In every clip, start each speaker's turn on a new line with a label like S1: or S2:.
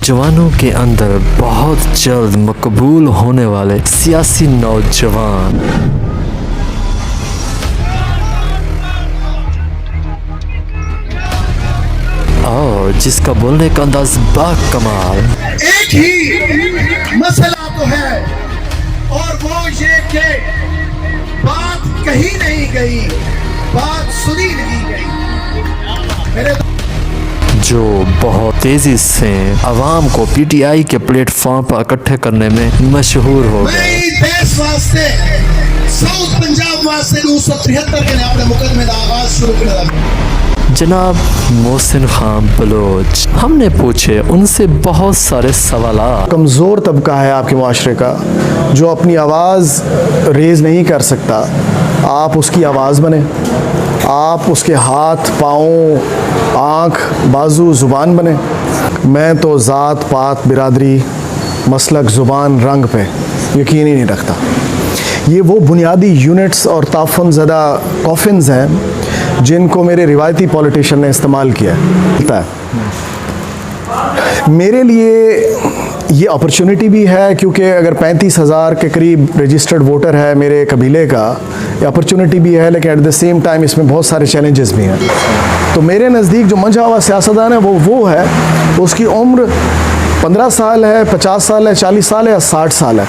S1: नौजवानों के अंदर बहुत जल्द मकबूल होने वाले सियासी नौजवान। और जिसका बोलने का अंदाज बाकमाल।
S2: एक ही मसला तो है और वो ये कि बात कही नहीं गई, बात सुनी नहीं गई। मेरे
S1: जो बहुत तेजी से अवाम को पीटीआई के प्लेटफॉर्म पर इकट्ठे करने में मशहूर हो गए।
S2: मैं देश वास्ते साउथ पंजाब वास्ते 273 के अपने मुकदमे का आगाज शुरू कर लगा।
S1: जनाब मोहसिन खान बलोच, हमने पूछे उनसे बहुत सारे सवाल।
S3: कमज़ोर तबका है आपके माशरे का जो अपनी आवाज़ रेज़ नहीं कर सकता, आप उसकी आवाज़ बने, आप उसके हाथ पाँव आँख बाजू ज़ुबान बने। मैं तो ज़ात पात बिरादरी मसलक ज़ुबान रंग पे यकीन ही नहीं रखता। ये वो बुनियादी यूनिट्स और ताफ़ुन ज़दा कॉफिन्स हैं जिनको मेरे रिवायती पॉलिटिशियन ने इस्तेमाल किया है। मेरे लिए ये अपॉर्चुनिटी भी है क्योंकि अगर 35,000 के करीब रजिस्टर्ड वोटर है मेरे कबीले का, ये अपॉर्चुनिटी भी है, लेकिन एट द सेम टाइम इसमें बहुत सारे चैलेंजेस भी हैं। तो मेरे नज़दीक जो मंझा हुआ सियासतदान है वो है उसकी उम्र 15 साल है, 50 साल है, 40 साल है या 60 साल है।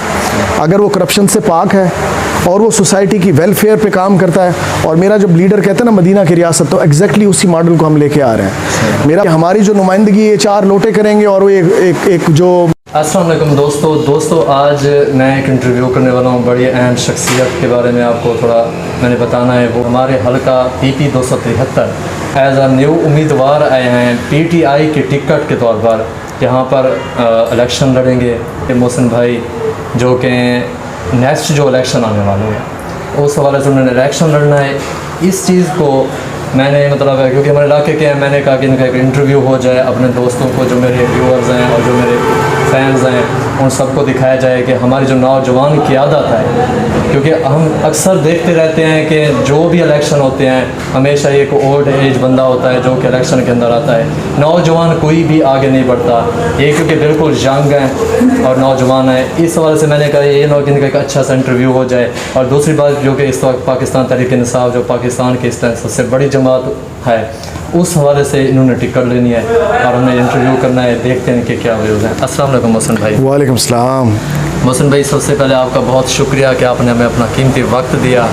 S3: अगर वो करप्शन से पाक है और वो सोसाइटी की वेलफेयर पे काम करता है, और मेरा जब लीडर कहते हैं ना मदीना की रियासत, तो एग्जैक्टली उसी मॉडल को हम लेके आ रहे हैं। मेरा हमारी जो नुमाइंदगी ये 4 लोटे करेंगे और वो एक जो।
S1: अस्सलाम वालेकुम दोस्तों, आज मैं एक इंटरव्यू करने वाला हूँ बड़ी अहम शख्सियत के बारे में। आपको थोड़ा मैंने बताना है। वो हमारे हल्का PP 273 एज अ न्यू उम्मीदवार आए हैं PTI के टिकट के तौर पर। यहाँ पर इलेक्शन लड़ेंगे मोहसिन भाई, जो कि नेक्स्ट जो इलेक्शन आने वाले हैं उस हवाले से उन्होंने इलेक्शन लड़ना है। इस चीज़ को मैंने मतलब है क्योंकि हमारे इलाके के हैं, मैंने कहा कि इनका एक इंटरव्यू हो जाए, अपने दोस्तों को जो मेरे व्यूअर्स हैं और जो मेरे फैंस हैं उन सबको दिखाया जाए कि हमारी जो नौजवान क़यादत है। क्योंकि हम अक्सर देखते रहते हैं कि जो भी इलेक्शन होते हैं हमेशा एक ओल्ड एज बंदा होता है जो कि इलेक्शन के अंदर आता है, नौजवान कोई भी आगे नहीं बढ़ता। ये क्योंकि बिल्कुल यंग हैं और नौजवान है, इस हवाले से मैंने कहा ये लोग इनका एक अच्छा सा इंटरव्यू हो जाए। और दूसरी बात जो कि इस वक्त पाकिस्तान तहरीक-ए-इंसाफ जो पाकिस्तान की इस टाइम सबसे बड़ी जमात है, उस हवाले से इन्होंने टिकट लेनी है और हमने इंटरव्यू करना है। देखते हैं कि क्या व्यूज़ हैं। अस्सलाम वालेकुम मोहसिन भाई।
S3: वालेकुम सलाम।
S1: मोहसिन भाई, सबसे पहले आपका बहुत शुक्रिया कि आपने हमें अपना कीमती वक्त दिया।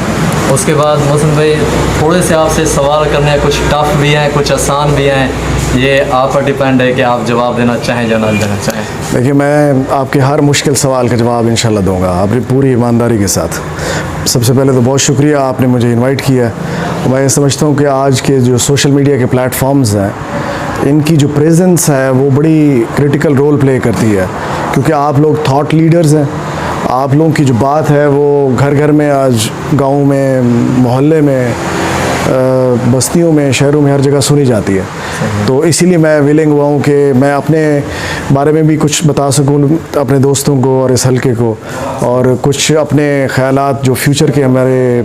S1: उसके बाद मोहसिन भाई थोड़े से आपसे सवाल करने हैं, कुछ टफ भी हैं कुछ आसान भी हैं। ये आप पर डिपेंड है कि आप जवाब देना चाहें या ना देना चाहें।
S3: देखिए, मैं आपके हर मुश्किल सवाल का जवाब इंशाल्लाह दूंगा अपनी पूरी ईमानदारी के साथ। सबसे पहले तो बहुत शुक्रिया आपने मुझे इनवाइट किया। मैं समझता हूँ कि आज के जो सोशल मीडिया के प्लेटफॉर्म्स हैं इनकी जो प्रेजेंस है वो बड़ी क्रिटिकल रोल प्ले करती है, क्योंकि आप लोग थॉट लीडर्स हैं। आप लोगों की जो बात है वो घर घर में, आज गाँव में, मोहल्ले में, बस्तियों में, शहरों में हर जगह सुनी जाती है। तो इसीलिए मैं विलिंग हुआ हूँ कि मैं अपने बारे में भी कुछ बता सकूँ अपने दोस्तों को और इस हल्के को, और कुछ अपने ख़यालात जो फ्यूचर के हमारे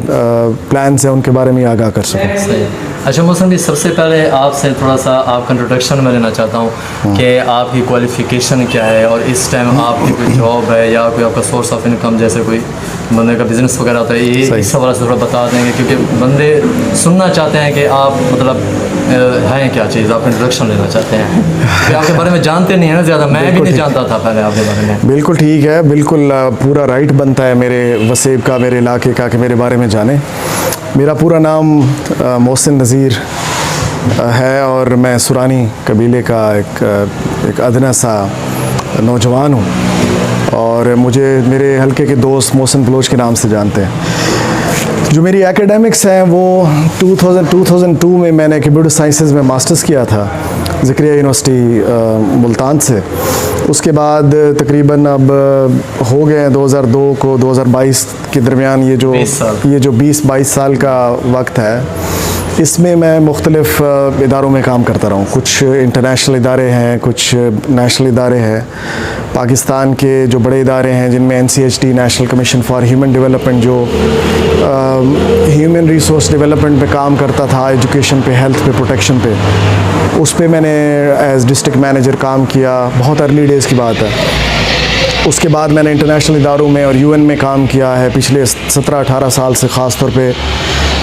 S3: प्लान्स हैं उनके बारे में आगाह कर सकूँ।
S1: अच्छा मोहसिन भाई, सबसे पहले आपसे थोड़ा सा आपका इंट्रोडक्शन मैं लेना चाहता हूँ कि आपकी क्वालिफ़िकेशन क्या है और इस टाइम आपकी कोई जॉब है या कोई आपका सोर्स ऑफ इनकम, जैसे कोई बंदे का बिज़नेस वगैरह होता है, ये इस हवाले से थोड़ा बता देंगे क्योंकि बंदे सुनना चाहते हैं कि आप मतलब हैं क्या चीज़, आप इंट्रोडक्शन लेना चाहते हैं कि आपके बारे में जानते नहीं है ना ज़्यादा। मैं भी नहीं जानता था पहले आपके बारे में।
S3: बिल्कुल ठीक है, बिल्कुल पूरा राइट बनता है मेरे वसीब का, मेरे इलाके का, कि मेरे बारे में जाने। मेरा पूरा नाम मोहसिन नज़ीर है और मैं सुरानी कबीले का एक अदना सा नौजवान हूँ, और मुझे मेरे हल्के के दोस्त मोहसिन बलोच के नाम से जानते हैं। जो मेरी एकेडमिक्स हैं वो 2002 में मैंने कंप्यूटर साइंसेस में मास्टर्स किया था ज़िक्रिया यूनिवर्सिटी मुल्तान से। उसके बाद तकरीबन अब हो गए 2002 को 2022 के दरमियान ये जो 20-22 साल का वक्त है, इसमें मैं मुख्तलिफ़ इदारों में काम करता रहा हूँ। कुछ इंटरनेशनल इदारे हैं, कुछ नेशनल इदारे हैं। पाकिस्तान के जो बड़े इदारे हैं जिनमें NCHD national commission for human development जो ह्यूमन रिसोर्स डेवलपमेंट पे काम करता था, एजुकेशन पे, हेल्थ पे, प्रोटेक्शन पे, उस पे मैंने एज डिस्ट्रिक्ट मैनेजर काम किया, बहुत अर्ली डेज़ की बात है। उसके बाद मैंने इंटरनेशनल इदारों में और यूएन में काम किया है पिछले 17-18 साल से। ख़ास तौर पे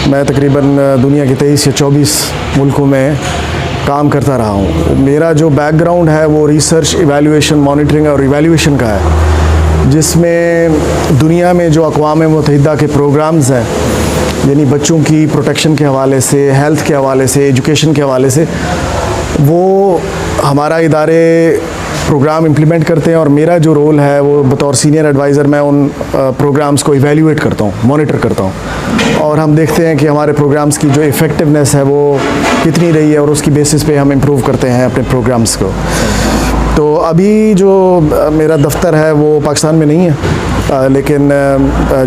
S3: मैं तकरीबन दुनिया के 23 या 24 मुल्कों में काम करता रहा हूँ। मेरा जो बैकग्राउंड है वो रिसर्च, इवैल्यूएशन, मॉनिटरिंग और इवैल्यूएशन का है, जिसमें दुनिया में जो अक़वाम मुत्तहिदा के प्रोग्राम्स हैं, यानी बच्चों की प्रोटेक्शन के हवाले से, हेल्थ के हवाले से, एजुकेशन के हवाले से, वो हमारा इदारे प्रोग्राम इम्प्लीमेंट करते हैं। और मेरा जो रोल है वो बतौर सीनियर एडवाइज़र मैं उन प्रोग्राम्स को इवैल्यूएट करता हूँ, मॉनिटर करता हूँ, और हम देखते हैं कि हमारे प्रोग्राम्स की जो इफ़ेक्टिवनेस है वो कितनी रही है, और उसकी बेसिस पे हम इम्प्रूव करते हैं अपने प्रोग्राम्स को। तो अभी जो मेरा दफ्तर है वो पाकिस्तान में नहीं है, लेकिन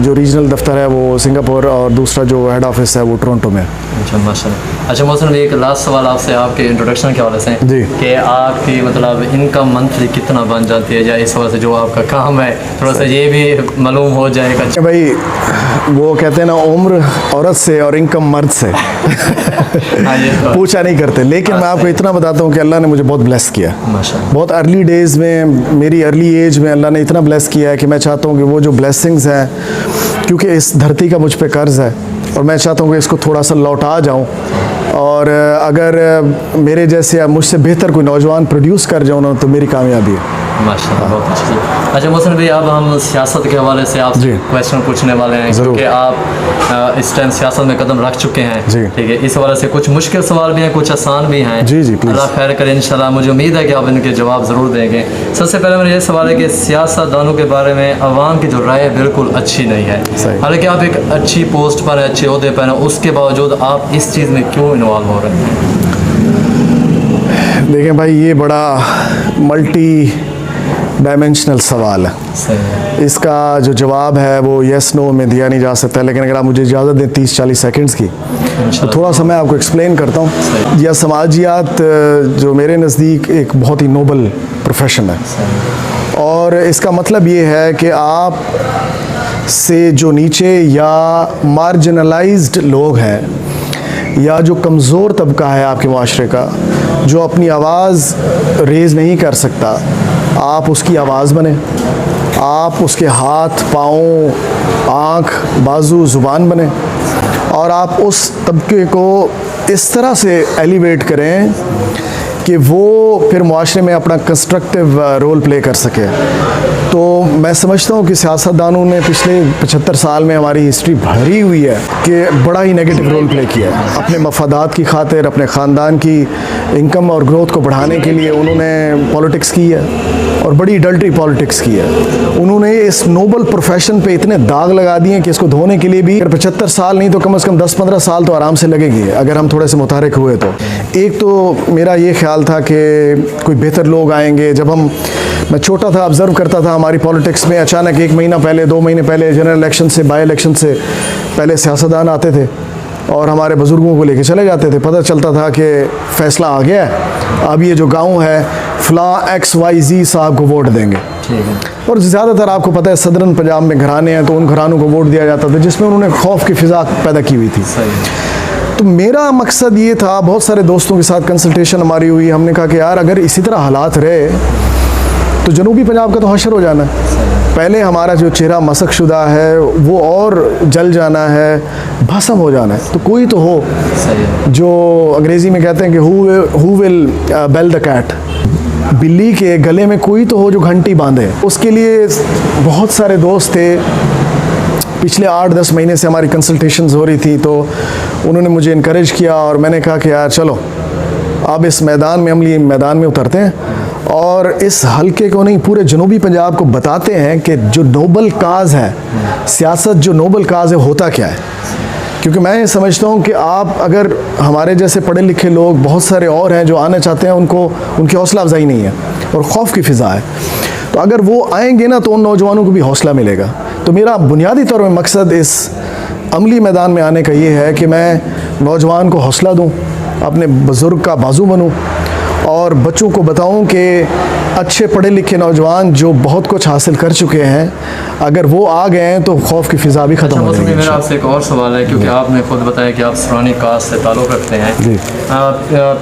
S3: जो रीजनल दफ्तर है वो सिंगापुर, और दूसरा जो हेड ऑफिस है वो टोरंटो में।
S1: अच्छा माशाल्लाह। अच्छा मोहसिन, एक लास्ट सवाल आपसे आपके इंट्रोडक्शन के हवाले से
S3: जी,
S1: कि आपकी मतलब इनकम मंथली कितना बन जाती है, या इस वजह से जो आपका काम है थोड़ा सा ये भी मालूम हो जाएगा।
S3: भाई वो कहते हैं ना, उम्र औरत से और इनकम मर्द से
S1: हाँ, ये तो
S3: पूछा नहीं करते। लेकिन मैं आपको इतना बताता हूँ कि अल्लाह ने मुझे बहुत ब्लेस किया।
S1: माशाल्लाह।
S3: बहुत अर्ली डेज़ में, मेरी अर्ली एज में अल्लाह ने इतना ब्लेस किया है कि मैं चाहता हूँ कि वो जो ब्लेसिंग्स हैं, क्योंकि इस धरती का मुझ पे कर्ज़ है, और मैं चाहता हूँ कि इसको थोड़ा सा लौटा जाऊँ, और अगर मेरे जैसे या मुझसे बेहतर कोई नौजवान प्रोड्यूस कर जाऊँ ना, तो मेरी कामयाबी है।
S1: माशाल्लाह, बहुत अच्छी। अच्छा मोहसिन भाई, अब हम सियासत के हवाले से आपसे
S3: जी।
S1: क्वेश्चन पूछने वाले हैं,
S3: ज़रूर।
S1: क्योंकि आप इस टाइम सियासत में कदम रख चुके हैं।
S3: जी।
S1: ठीक है, इस हवाले से कुछ मुश्किल सवाल भी हैं, कुछ आसान भी हैं।
S3: जी जी, प्लीज़।
S1: अल्लाह खैर करे इंशाल्लाह। मुझे उम्मीद है कि आप इनके जवाब ज़रूर देंगे। सबसे पहले मेरा ये सवाल है कि सियासतदानों के बारे में आवाम की जो राय है बिल्कुल अच्छी नहीं है।
S3: सही।
S1: हालांकि आप एक अच्छी पोस्ट पर हैं, अच्छे ओहदे पर हैं, उसके बावजूद आप इस चीज़ में क्यों इन्वॉल्व हो रहे हैं?
S3: देखें भाई, ये बड़ा मल्टी डायमेंशनल सवाल है।
S1: सही है।
S3: इसका जो जवाब है वो येस नो में दिया नहीं जा सकता, लेकिन अगर आप मुझे इजाज़त दें 30-40 सेकंड्स की, तो थोड़ा सा मैं आपको एक्सप्लेन करता हूँ। या समाजियात जो मेरे नज़दीक एक बहुत ही नोबल प्रोफेशन है, और इसका मतलब ये है कि आप से जो नीचे या मार्जिनलाइज्ड लोग हैं, या जो कमज़ोर तबका है आपके माशरे का, जो अपनी आवाज़ रेज़ नहीं कर सकता, आप उसकी आवाज़ बने, आप उसके हाथ, पाँव, आँख, बाजू, ज़ुबान बने, और आप उस तबके को इस तरह से एलिवेट करें कि वो फिर मुआशरे में अपना कंस्ट्रक्टिव रोल प्ले कर सके। तो मैं समझता हूँ कि सियासतदानों ने पिछले 75 साल में हमारी हिस्ट्री भरी हुई है कि बड़ा ही नेगेटिव रोल प्ले किया है। अपने मफादात की खातिर, अपने ख़ानदान की इनकम और ग्रोथ को बढ़ाने के लिए उन्होंने पॉलिटिक्स की है, और बड़ी डल्टरी पॉलिटिक्स की है। उन्होंने इस नोबल प्रोफेशन पे इतने दाग लगा दिए कि इसको धोने के लिए भी 75 साल नहीं तो कम से कम 10-15 साल तो आराम से लगेगी, अगर हम थोड़े से मुतारिक हुए तो। एक तो मेरा ये ख्याल था कि कोई बेहतर लोग आएंगे। जब मैं छोटा था, ऑब्ज़र्व करता था हमारी पॉलिटिक्स में, अचानक 1 महीना पहले, 2 महीने पहले जनरल इलेक्शन से, बाई इलेक्शन से पहले सियासतदान आते थे और हमारे बुज़ुर्गों को लेके चले जाते थे। पता चलता था कि फ़ैसला आ गया है, अब ये जो गांव है फ़लाँ XYZ साहब को वोट देंगे। और ज़्यादातर आपको पता है सदरन पंजाब में घराने हैं, तो उन घरानों को वोट दिया जाता था, जिसमें उन्होंने खौफ की फ़िज़ा पैदा की हुई थी। तो मेरा मकसद ये था, बहुत सारे दोस्तों के साथ कंसल्टेशन हमारी हुई, हमने कहा कि यार अगर इसी तरह हालात रहे तो जनूबी पंजाब का तो हशर हो जाना है। पहले हमारा जो चेहरा मसक शुदा है वो और जल जाना है, भस्म हो जाना है। तो कोई तो हो जो अंग्रेज़ी में कहते हैं कि who will bell the cat, बिल्ली के गले में कोई तो हो जो घंटी बांधे। उसके लिए बहुत सारे दोस्त थे। पिछले 8-10 महीने से हमारी कंसल्टेशंस हो रही थी, तो उन्होंने मुझे इनकरेज किया, और मैंने कहा कि यार चलो अब इस मैदान में, अमली मैदान में उतरते हैं, और इस हल्के को नहीं पूरे जनूबी पंजाब को बताते हैं कि जो नोबल काज है, सियासत जो नोबल काज है, होता क्या है। क्योंकि मैं ये समझता हूँ कि आप अगर हमारे जैसे पढ़े लिखे लोग बहुत सारे और हैं जो आना चाहते हैं, उनकी हौसला अफजाई नहीं है और खौफ की फ़िज़ा है, तो अगर वो आएंगे ना तो उन नौजवानों को भी हौसला मिलेगा। तो मेरा बुनियादी तौर पर मकसद इस अमली मैदान में आने का ये है कि मैं नौजवान को हौसला दूँ, अपने बुज़ुर्ग का बाजू बनूँ, और बच्चों को बताऊं कि अच्छे पढ़े लिखे नौजवान जो बहुत कुछ हासिल कर चुके हैं, अगर वो आ गए हैं तो खौफ की फ़िज़ा भी ख़त्म हो जाएगी।
S1: मेरा आपसे एक और सवाल है, क्योंकि आपने खुद बताया कि आप सुरानी कास्ट से ताल्लुक़ रखते हैं।
S3: जी।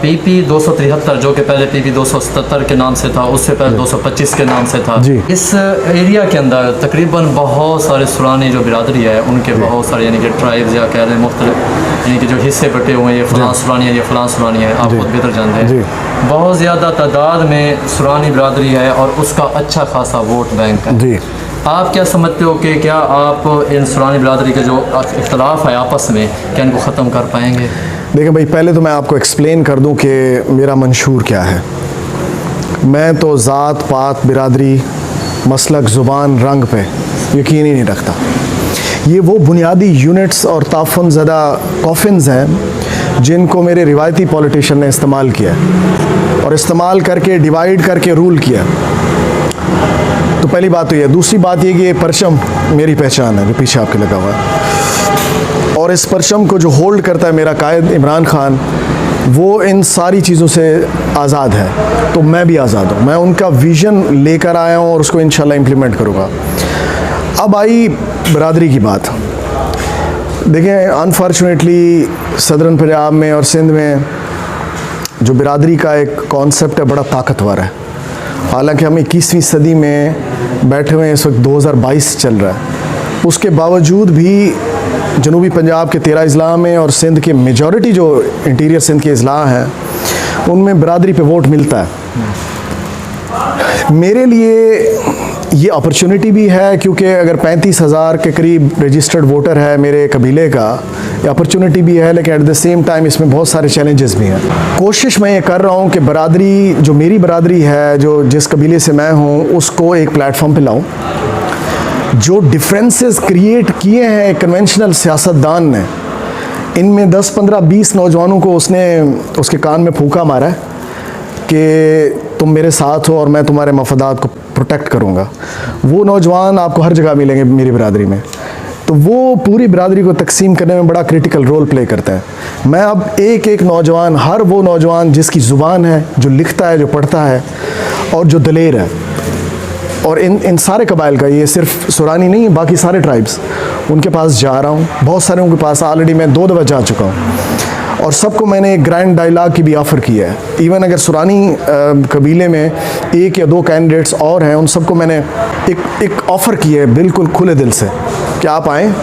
S1: PP 273 जो कि पहले PP 277 के नाम से था, उससे पहले 225 के नाम से था।
S3: जी।
S1: इस एरिया के अंदर तकरीबन बहुत सारे सुरानी जो बिरादरी है उनके बहुत सारे यानी कि ट्राइब्स या कह रहे हैं मुख्तलिफ यानी कि जो हिस्से बटे हुए हैं, ये फ़लाँ सुरानी है, ये फ़लाँ सुरानी है, आप खुद बेहतर जानते हैं। बहुत ज़्यादा तादाद में सुरानी बिरादरी है और उसका अच्छा खासा वोट बैंक है।
S3: जी।
S1: आप क्या समझते हो कि क्या आप इन सुरानी बिरादरी के जो इख्तलाफ है आपस में, क्या इनको ख़त्म कर पाएंगे?
S3: देखिए भाई, पहले तो मैं आपको एक्सप्लेन कर दूं कि मेरा मंशूर क्या है। मैं तो ज़ात पात बिरादरी मसलक ज़ुबान रंग पे यकीन ही नहीं रखता। ये वो बुनियादी यूनिट्स और ताफ़ुन ज़दा कॉफिन्स हैं जिनको मेरे रिवायती पॉलिटिशियन ने इस्तेमाल किया और इस्तेमाल करके डिवाइड करके रूल किया। तो पहली बात तो ये। दूसरी बात ये कि ये परचम मेरी पहचान है जो पीछे आपके लगा हुआ है, और इस परचम को जो होल्ड करता है मेरा कायद इमरान खान, वो इन सारी चीज़ों से आज़ाद है, तो मैं भी आज़ाद हूँ। मैं उनका विज़न लेकर आया हूँ और उसको इंशाल्लाह इम्प्लीमेंट करूँगा। अब आई बरादरी की बात। देखिए, अनफॉर्चुनेटली सदरन पंजाब में और सिंध में जो बिरादरी का एक कॉन्सेप्ट है बड़ा ताकतवर है। हालांकि हम 21वीं सदी में बैठे हुए हैं, इस वक्त 2022 चल रहा है, उसके बावजूद भी जनूबी पंजाब के 13 अजला में और सिंध के मेजॉरिटी जो इंटीरियर सिंध के अजला हैं उनमें बिरादरी पे वोट मिलता है। मेरे लिए ये अपॉर्चुनिटी भी है, क्योंकि अगर 35,000 के करीब रजिस्टर्ड वोटर है मेरे कबीले का, ये अपॉर्चुनिटी भी है, लेकिन एट द सेम टाइम इसमें बहुत सारे चैलेंजेस भी हैं। कोशिश मैं ये कर रहा हूँ कि बरादरी जो मेरी बरादरी है, जो जिस कबीले से मैं हूँ, उसको एक प्लेटफॉर्म पे लाऊँ। जो डिफरेंसेस क्रिएट किए हैं एक कन्वेंशनल सियासतदान ने, इनमें 10, 15, 20 नौजवानों को उसने उसके कान में फूंका मारा है कि तुम मेरे साथ हो और मैं तुम्हारे मफादात को प्रोटेक्ट करूँगा। वो नौजवान आपको हर जगह मिलेंगे मेरी बिरादरी में, तो वो पूरी बिरादरी को तकसीम करने में बड़ा क्रिटिकल रोल प्ले करते हैं। मैं अब एक एक नौजवान, हर वो नौजवान जिसकी ज़ुबान है, जो लिखता है, जो पढ़ता है और जो दलेर है, और इन सारे कबाइल का, ये सिर्फ सुरानी नहीं, बाकी सारे ट्राइब्स, उनके पास जा रहा हूँ। बहुत सारे उनके पास ऑलरेडी मैं 2 दफ़ा जा चुका हूँ और सबको मैंने एक ग्रैंड डायलॉग की भी ऑफ़र की है। इवन अगर सुरानी कबीले में 1 या 2 कैंडिडेट्स और हैं, उन सबको मैंने एक ऑफ़र की है बिल्कुल खुले दिल से कि आप आएँ,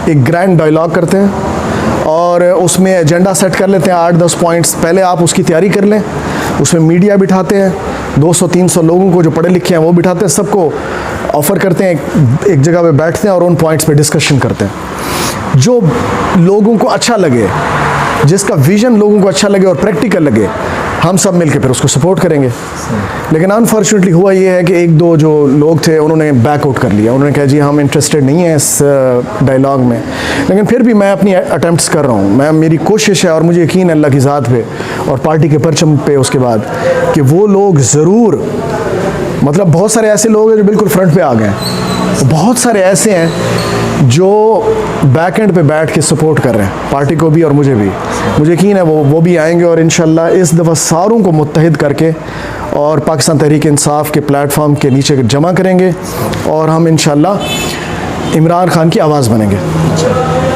S3: एक ग्रैंड डायलॉग करते हैं और उसमें एजेंडा सेट कर लेते हैं 8-10 पॉइंट्स। पहले आप उसकी तैयारी कर लें, उसमें मीडिया बिठाते हैं, 200-300 लोगों को जो पढ़े लिखे हैं वो बिठाते हैं, सबको ऑफ़र करते हैं, एक जगह पे बैठते हैं और उन पॉइंट्स पे डिस्कशन करते हैं। जो लोगों को अच्छा लगे, जिसका विज़न लोगों को अच्छा लगे और प्रैक्टिकल लगे, हम सब मिलके फिर उसको सपोर्ट करेंगे। लेकिन अनफॉर्चुनेटली हुआ ये है कि 1-2 जो लोग थे उन्होंने बैकआउट कर लिया। उन्होंने कहा जी हम इंटरेस्टेड नहीं हैं इस डायलॉग में। लेकिन फिर भी मैं अपनी अटेम्प्ट्स कर रहा हूँ। मेरी कोशिश है और मुझे यकीन है अल्लाह की ज़ात पे और पार्टी के परचम पे उसके बाद कि वो लोग ज़रूर, मतलब बहुत सारे ऐसे लोग हैं जो बिल्कुल फ्रंट पे आ गए हैं, बहुत सारे ऐसे हैं जो बैक एंड पे बैठ के सपोर्ट कर रहे हैं पार्टी को भी और मुझे भी। मुझे यकीन है वो भी आएंगे और इंशाल्लाह इस दफ़ा सारों को मुत्तहिद करके और पाकिस्तान तहरीक इंसाफ के प्लेटफॉर्म के नीचे जमा करेंगे और हम इंशाल्लाह इमरान खान की आवाज़ बनेंगे।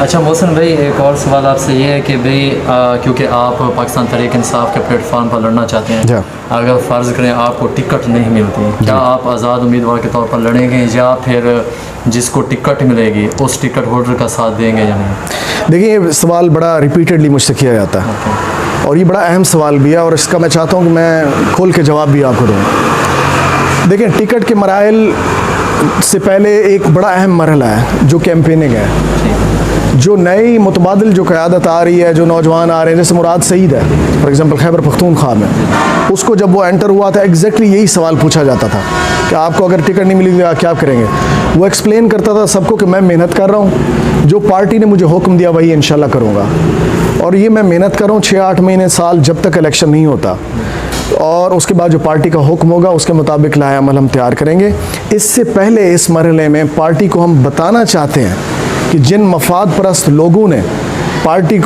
S1: अच्छा मोहसिन भाई, एक और सवाल आपसे ये है कि भाई क्योंकि आप पाकिस्तान तहरीक इंसाफ के प्लेटफॉर्म पर लड़ना चाहते हैं, अगर फ़र्ज़ करें आपको टिकट नहीं मिलती, क्या आप आज़ाद उम्मीदवार के तौर पर लड़ेंगे या फिर जिसको टिकट मिलेगी उस टिकट होल्डर का साथ देंगे या नहीं?
S3: देखिए, ये सवाल बड़ा रिपीटेडली मुझसे किया जाता है और ये बड़ा अहम सवाल भी है और इसका मैं चाहता हूँ कि मैं खोल के जवाब भी आपको दूँ। देखिए, टिकट के मराइल से पहले एक बड़ा अहम मरहला है जो कैंपेनिंग है। जो नई मुतबादिल जो क़यादत आ रही है, जो नौजवान आ रहे हैं, जैसे मुराद सईद है फॉर एग्ज़ाम्पल खैबर पख्तूनख्वा में, उसको जब वो एंटर हुआ था एग्जैक्टली यही सवाल पूछा जाता था कि आपको अगर टिकट नहीं मिलेगी आप क्या करेंगे। वो एक्सप्लेन करता था सबको कि मैं मेहनत कर रहा हूँ, जो पार्टी ने मुझे हुक्म दिया वही इंशाल्लाह करूँगा। और ये मैं मेहनत कर रहा हूँ 6-8 महीने साल जब तक इलेक्शन नहीं होता, और उसके बाद जो पार्टी का हुक्म होगा उसके मुताबिक लाए अमल हम तैयार करेंगे। इससे पहले इस मरहले में पार्टी को हम बताना चाहते हैं कि जिन मफाद परस्त लोगों ने पार्टी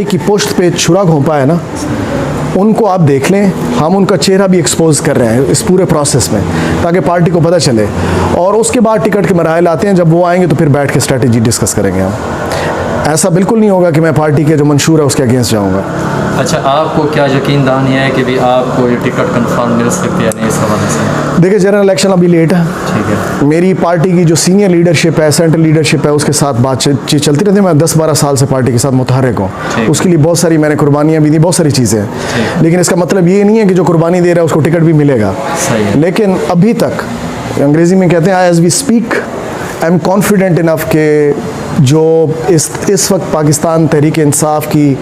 S3: की पुश्त पे छुरा घोंपा है ना, उनको आप देख लें, हम उनका चेहरा भी एक्सपोज कर रहे हैं इस पूरे प्रोसेस में, ताकि पार्टी को पता चले। और उसके बाद टिकट के मराहल आते हैं, जब वो आएंगे तो फिर बैठ के स्ट्रेटजी डिस्कस करेंगे हम। ऐसा बिल्कुल नहीं होगा कि मैं पार्टी के जो मंशूर है उसके अगेंस्ट जाऊँगा।
S1: अच्छा, आपको क्या यकीन दहानी है कि भी आपको ये टिकट कंफर्म मिल सकती है नहीं इस हवाले से?
S3: देखिए, जनरल इलेक्शन अभी लेट है।
S1: ठीक है।
S3: मेरी पार्टी की जो सीनियर लीडरशिप है, सेंट्रल लीडरशिप है, उसके साथ बातचीत चलती रहती है। मैं 10-12 साल से पार्टी के साथ मुतहर्रिक हूँ। उसके लिए बहुत सारी मैंने कुर्बानियाँ भी दी, बहुत सारी चीज़ें हैं। लेकिन इसका मतलब ये नहीं है कि जो कुर्बानी दे रहा है उसको टिकट भी मिलेगा।
S1: सही है।
S3: लेकिन अभी तक, अंग्रेज़ी में कहते हैं as we speak, I am confident enough के जो इस वक्त पाकिस्तान तहरीक इंसाफ की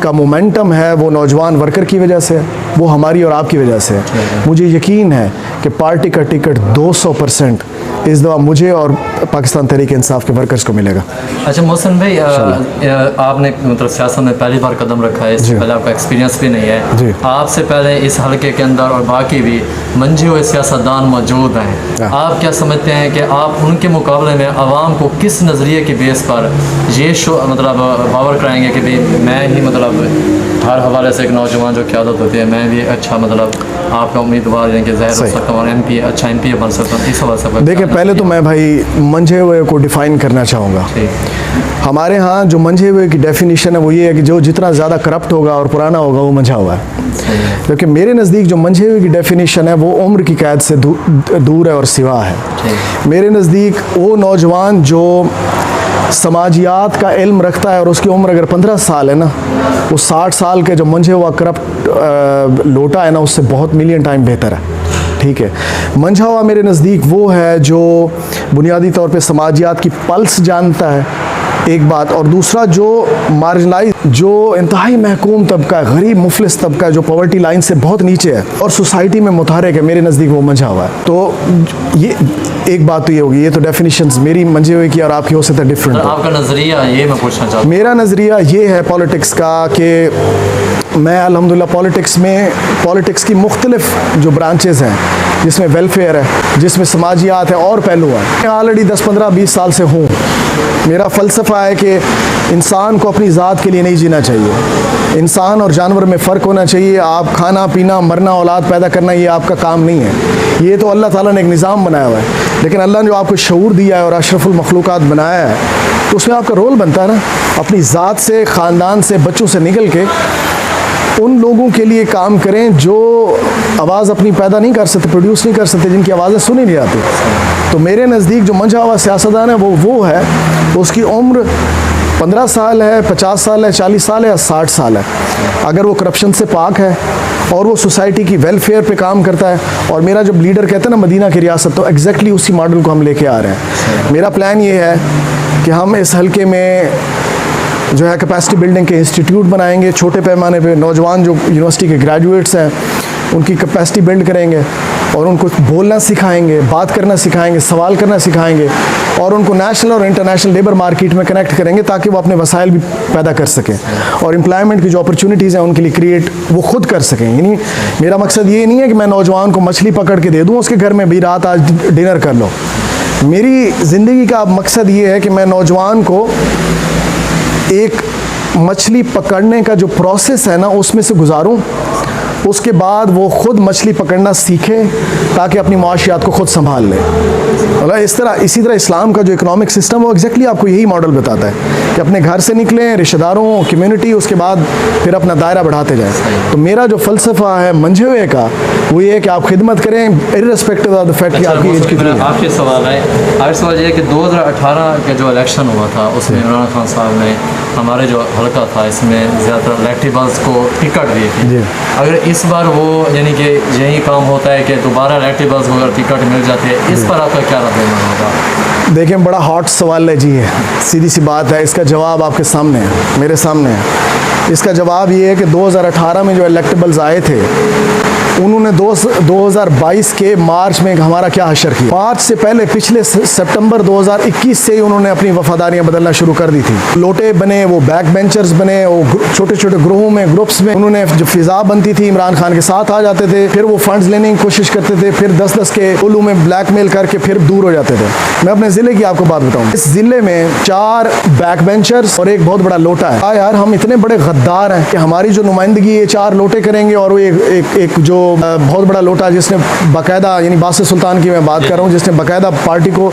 S3: का मोमेंटम है वो नौजवान वर्कर की वजह से है, वो हमारी और आपकी वजह से है। मुझे यकीन है कि पार्टी का टिकट 200% इस दफ़ा मुझे और पाकिस्तान तहरीक इंसाफ के वर्कर्स को मिलेगा।
S1: अच्छा मोहसिन भाई, आपने मतलब सियासत में पहली बार कदम रखा है, इससे पहले आपका एक्सपीरियंस भी नहीं
S3: जी।
S1: है। आपसे पहले इस हलके के अंदर और बाकी भी मंझे हुए सियासतदान मौजूद हैं। आप क्या समझते हैं कि आप उनके मुकाबले में आवाम को किस नज़रिए के बेस पर ये मतलब बावर कराएंगे कि भाई मैं ही मतलब हर हवाले से एक नौजवान जो क़यादत होती है, मैं भी अच्छा मतलब आपका उम्मीदवार यानी कि ज़ाहिर हो सकता हूँ और MP अच्छा MP बन सकता हूँ, इस हवाले से?
S3: देखिए, पहले तो मैं भाई मंझे हुए को डिफ़ाइन करना चाहूँगा। हमारे यहाँ जो मंझे हुए की डेफिनेशन है वो ये है कि जो जितना ज़्यादा करप्ट होगा और पुराना होगा वो मंझा हुआ है। क्योंकि मेरे नज़दीक जो मंझे हुए की डेफिनेशन है वो उम्र की कैद से दूर है और सिवा है। मेरे नज़दीक वो नौजवान जो समाजियात का इल्म रखता है और उसकी उम्र अगर 15 साल है ना, वो 60 साल के जो मंझे हुआ करप्ट लोटा है ना, उससे बहुत मिलियन टाइम बेहतर है। ठीक है, मंझा हुआ मेरे नज़दीक वो है जो बुनियादी तौर पे समाजियात की पल्स जानता है, एक बात, और दूसरा जो मार्जिनलाइज, जो इंतहाई महकूम तबका है, गरीब मुफलिस तबका है, जो पॉवर्टी लाइन से बहुत नीचे है और सोसाइटी में मुतहरिक है, मेरे नज़दीक वो मंझा हुआ है। तो ये एक बात तो ये होगी, ये तो डेफिनेशंस मेरी मंझे हुए की और आपकी हो सकता है डिफरेंट।
S1: आपका नज़रिया ये मैं पूछना चाहता हूँ।
S3: मेरा नज़रिया ये है पॉलिटिक्स का कि मैं अल्हम्दुलिल्लाह पॉलिटिक्स की मुख्तलिफ जो ब्रांचेज़ हैं, जिसमें वेलफेयर है, जिसमें समाजियात है और पहलू है, मैं ऑलरेडी 10-15-20 साल से हूँ। मेरा फ़लसफ़ा है कि इंसान को अपनी ज़ात के लिए नहीं जीना चाहिए। इंसान और जानवर में फ़र्क होना चाहिए। आप खाना पीना, मरना, औलाद पैदा करना, ये आपका काम नहीं है। ये तो अल्लाह ताला ने एक निज़ाम बनाया हुआ है। लेकिन अल्लाह ने जो आपको शऊर दिया है और अशरफुल मखलूक़ात बनाया है, तो उसमें आपका रोल बनता है ना, अपनी ज़ात से, ख़ानदान से, बच्चों से निकल के उन लोगों के लिए काम करें जो आवाज़ अपनी पैदा नहीं कर सकते, प्रोड्यूस नहीं कर सकते, जिनकी आवाज़ें सुनी नहीं जाती। तो मेरे नज़दीक जो मंझा हुआ सियासतदान है वो है, उसकी उम्र 15 साल है, 50 साल है, 40 साल है या 60 साल है, अगर वो करप्शन से पाक है और वो सोसाइटी की वेलफेयर पे काम करता है। और मेरा जब लीडर कहते हैं ना मदीना की रियासत, तो एग्जैक्टली उसी मॉडल को हम लेके आ रहे हैं। मेरा प्लान ये है कि हम इस हल्के में जो है कैपेसिटी बिल्डिंग के इंस्टीट्यूट बनाएंगे, छोटे पैमाने पे नौजवान जो यूनिवर्सिटी के ग्रेजुएट्स हैं उनकी कैपेसिटी बिल्ड करेंगे और उनको बोलना सिखाएंगे, बात करना सिखाएंगे, सवाल करना सिखाएंगे और उनको नेशनल और इंटरनेशनल लेबर मार्केट में कनेक्ट करेंगे ताकि वो अपने वसाइल भी पैदा कर सकें और एम्प्लॉयमेंट की जो अपॉर्चुनिटीज़ हैं उनके लिए क्रिएट वो खुद कर सकें। यानी मेरा मकसद ये नहीं है कि मैं नौजवान को मछली पकड़ के दे दूँ उसके घर में भी रात आज डिनर कर लो। मेरी ज़िंदगी का मकसद ये है कि मैं नौजवान को एक मछली पकड़ने का जो प्रोसेस है ना उसमें से गुजारूं, उसके बाद वो खुद मछली पकड़ना सीखे ताकि अपनी माशियात को खुद संभाल ले। मतलब इसी तरह इस्लाम का जो इकोनॉमिक सिस्टम वो एग्जैक्टली आपको यही मॉडल बताता है कि अपने घर से निकलें, रिश्तेदारों, कम्युनिटी, उसके बाद फिर अपना दायरा बढ़ाते जाएं। तो मेरा जो फ़लसफ़ा है मंझे हुए का वो ये है कि आप खिदमत करें इर्रेस्पेक्टिव ऑफ द फैक्ट कि आपकी एज कितनी है।
S1: आपके सवाल है, आपका सवाल ये है कि 2018 का जो इलेक्शन हुआ था उसमें इमरान खान साहब ने हमारे जो हल्का था इसमें ज़्यादातर इलेक्टेबल्स को टिकट दी थी। अगर इस बार वो यानी कि यही काम होता है कि दोबारा इलेक्टेबल्स को अगर टिकट मिल जाती है, इस पर आपका क्या रद्द होगा?
S3: देखें, बड़ा हॉट सवाल है जी, है सीधी सी बात है। इसका जवाब आपके सामने है, मेरे सामने है। इसका जवाब ये है कि 2018 में जो इलेक्टेबल्स आए थे उन्होंने 2022 के मार्च में हमारा क्या हशर किया। मार्च से पहले पिछले सितंबर 2021 से ही उन्होंने अपनी वफादारियां बदलना शुरू कर दी थी। लोटे बने, वो बैक बेंचर्स बने, वो छोटे छोटे ग्रोहों में, ग्रुप्स में उन्होंने जो फिजा बनती थी इमरान खान के साथ आ जाते थे, फिर वो फंड्स लेने की कोशिश करते थे, फिर 10-10 के उल्लू में ब्लैकमेल करके फिर दूर हो जाते थे। मैं अपने ज़िले की आपको बात बताऊं, इस ज़िले में 4 बैक बेंचर्स और एक बहुत बड़ा लोटा है। यार हम इतने बड़े गद्दार हैं कि हमारी जो नुमाइंदगी ये 4 लोटे करेंगे और वो एक जो बहुत बड़ा लोटा जिसने बाकायदा, यानी बासित सुल्तान की मैं बात कर रहा हूँ, जिसने बाकायदा पार्टी को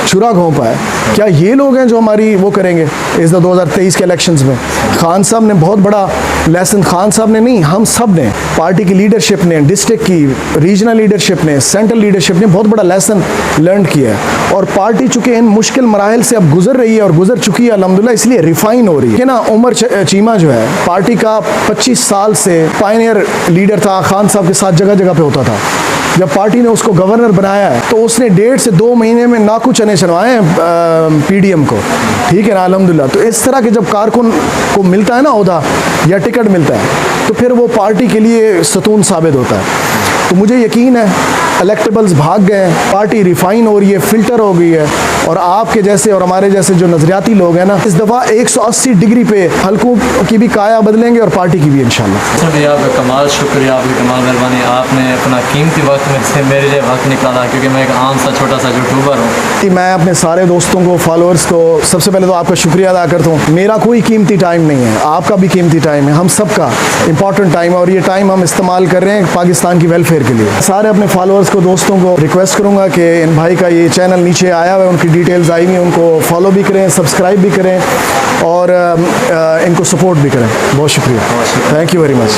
S3: छुरा घोंपा है, क्या ये लोग हैं जो हमारी वो करेंगे इस 2023 के इलेक्शंस में? खान साहब ने बहुत बड़ा लेसन, खान साहब ने नहीं, हम सब ने, पार्टी की लीडरशिप ने, डिस्ट्रिक्ट की रीजनल लीडरशिप ने, सेंट्रल लीडरशिप ने बहुत बड़ा लेसन लर्न किया है। और पार्टी चूँकि इन मुश्किल मराहल से अब गुजर रही है और गुजर चुकी है अल्हम्दुलिल्लाह, इसलिए रिफाइन हो रही है ना। उमर चीमा जो है पार्टी का 25 साल से पायनियर लीडर था, खान साहब के साथ जगह जगह पे होता था। जब पार्टी ने उसको गवर्नर बनाया है तो उसने 1.5 से 2 महीने में नाकू चने चनवाए हैं पीडीएम को, ठीक है ना, अल्हम्दुलिल्लाह। तो इस तरह के जब कारकुन को मिलता है ना ओहदा या टिकट मिलता है तो फिर वो पार्टी के लिए सतून साबित होता है। तो मुझे यकीन है इलेक्टेबल्स भाग गए, पार्टी रिफाइन हो रही है, फिल्टर हो गई है, और आपके जैसे और हमारे जैसे जो नजरियाती लोग हैं ना, इस दफ़ा 180 डिग्री पे हल्कों की भी काया बदलेंगे और पार्टी की भी इंशाल्लाह।
S1: सर आपका कमाल शुक्रिया, आपकी कमाल मेहरबानी, आपने अपना कीमती वक्त में से मेरे लिए वक्त निकाला, क्योंकि मैं एक आम सा छोटा सा यूट्यूबर हूँ।
S3: मैं अपने सारे दोस्तों को, फॉलोअर्स को सबसे पहले तो आपका शुक्रिया अदा करता हूँ। मेरा कोई कीमती टाइम नहीं है, आपका भी कीमती टाइम है, हम सबका इंपॉर्टेंट टाइम है, और ये टाइम हम इस्तेमाल कर रहे हैं पाकिस्तान की वेलफेयर के लिए। सारे अपने फॉलोअर्स को, दोस्तों को रिक्वेस्ट करूँगा कि इन भाई का ये चैनल नीचे आया हुआ है, उनकी डिटेल्स आई हुई, उनको फॉलो भी करें, सब्सक्राइब भी करें और इनको सपोर्ट भी करें। बहुत शुक्रिया, थैंक यू वेरी मच।